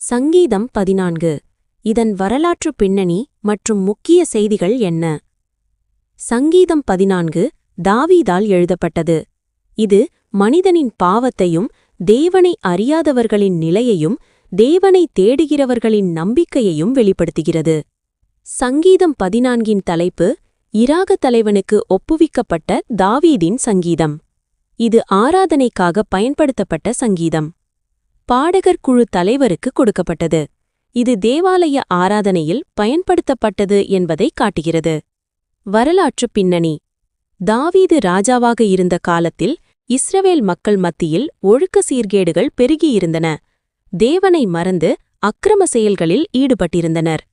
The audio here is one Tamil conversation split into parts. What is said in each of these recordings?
சங்கீதம் 14. இதன் வரலாற்று பின்னணி மற்றும் முக்கிய செய்திகள் என்ன? சங்கீதம் 14 தாவீதால் எழுதப்பட்டது. இது மனிதனின் பாவத்தையும் தேவனை அறியாதவர்களின் நிலையையும் தேவனை தேடுகிறவர்களின் நம்பிக்கையையும் வெளிப்படுத்துகிறது. சங்கீதம் 14இன் தலைப்பு இராக தலைவனுக்கு ஒப்புவிக்கப்பட்ட தாவீதின் சங்கீதம். இது ஆராதனைக்காக பயன்படுத்தப்பட்ட சங்கீதம். பாடகர் குழு தலைவருக்கு கொடுக்கப்பட்டது. இது தேவாலய ஆராதனையில் பயன்படுத்தப்பட்டது என்பதை காட்டுகிறது. வரலாற்று பின்னணி. தாவீது ராஜாவாக இருந்த காலத்தில் இஸ்ரவேல் மக்கள் மத்தியில் ஒழுக்க சீர்கேடுகள் பெருகியிருந்தன. தேவனை மறந்து அக்கிரம செயல்களில் ஈடுபட்டிருந்தனர்.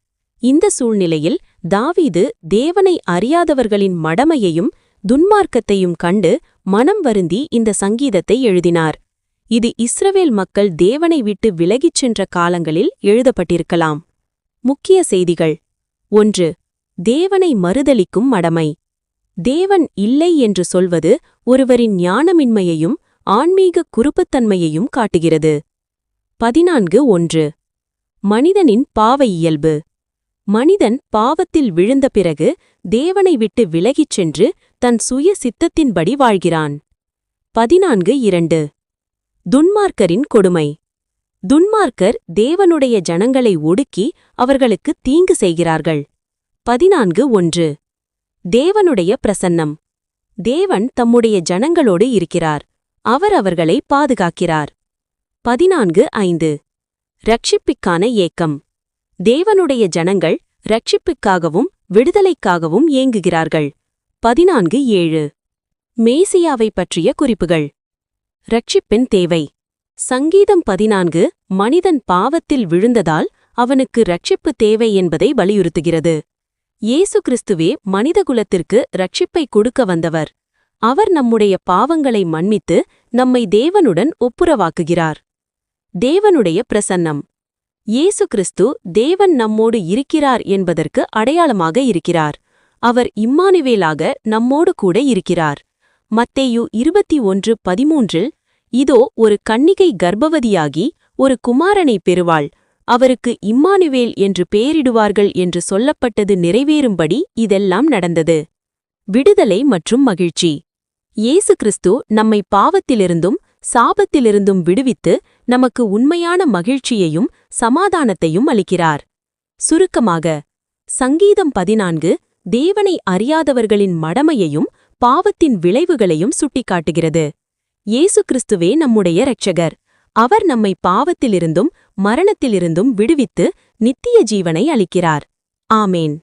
இந்த சூழ்நிலையில் தாவீது தேவனை அறியாதவர்களின் மடமையையும் துன்மார்க்கத்தையும் கண்டு மனம் வருந்தி இந்த சங்கீதத்தை எழுதினார். இது இஸ்ரவேல் மக்கள் தேவனை விட்டு விலகிச் சென்ற காலங்களில் எழுதப்பட்டிருக்கலாம். முக்கிய செய்திகள். 1. தேவனை மறுதலிக்கும் மடமை. தேவன் இல்லை என்று சொல்வது ஒருவரின் ஞானமின்மையையும் ஆன்மீக குருப்புத்தன்மையையும் காட்டுகிறது. 14.1. மனிதனின் பாவ இயல்பு. மனிதன் பாவத்தில் விழுந்த பிறகு தேவனை விட்டு விலகிச் சென்று தன் சுய சித்தத்தின்படி வாழ்கிறான். 14.2. துன்மார்க்கரின் கொடுமை. துன்மார்க்கர் தேவனுடைய ஜனங்களை ஒடுக்கி அவர்களுக்கு தீங்கு செய்கிறார்கள். 14.1. தேவனுடைய பிரசன்னம். தேவன் தம்முடைய ஜனங்களோடு இருக்கிறார். அவர் அவர்களை பாதுகாக்கிறார். 14.5. இரட்சிப்புக்கான ஏக்கம். தேவனுடைய ஜனங்கள் இரட்சிப்புக்காகவும் விடுதலைக்காகவும் ஏங்குகிறார்கள். 14.7. மேசியாவை பற்றிய குறிப்புகள். இரட்சிப்பின் தேவை. சங்கீதம் 14 மனிதன் பாவத்தில் விழுந்ததால் அவனுக்கு இரட்சிப்பு தேவை என்பதை வலியுறுத்துகிறது. இயேசு கிறிஸ்துவே மனிதகுலத்திற்கு இரட்சிப்பை கொடுக்க வந்தவர். அவர் நம்முடைய பாவங்களை மன்னித்து நம்மை தேவனுடன் ஒப்புரவாக்குகிறார். தேவனுடைய பிரசன்னம். இயேசு கிறிஸ்து தேவன் நம்மோடு இருக்கிறார் என்பதற்கு அடையாளமாக இருக்கிறார். அவர் இம்மானுவேலாக நம்மோடு கூட இருக்கிறார். மத்தேயு 21:13 இதோ ஒரு கன்னிகை கர்ப்பவதியாகி ஒரு குமாரனை பெறுவாள், அவருக்கு இம்மானுவேல் என்று பெயரிடுவார்கள் என்று சொல்லப்பட்டது நிறைவேறும்படி இதெல்லாம் நடந்தது. விடுதலை மற்றும் மகிழ்ச்சி. இயேசு கிறிஸ்து நம்மை பாவத்திலிருந்தும் சாபத்திலிருந்தும் விடுவித்து நமக்கு உண்மையான மகிழ்ச்சியையும் சமாதானத்தையும் அளிக்கிறார். சுருக்கமாக, சங்கீதம் 14 தேவனை அறியாதவர்களின் மடமையையும் பாவத்தின் விளைவுகளையும் சுட்டிக்காட்டுகிறது. இயேசு கிறிஸ்துவே நம்முடைய இரட்சகர். அவர் நம்மை பாவத்திலிருந்தும் மரணத்திலிருந்தும் விடுவித்து நித்திய ஜீவனை அளிக்கிறார். ஆமேன்.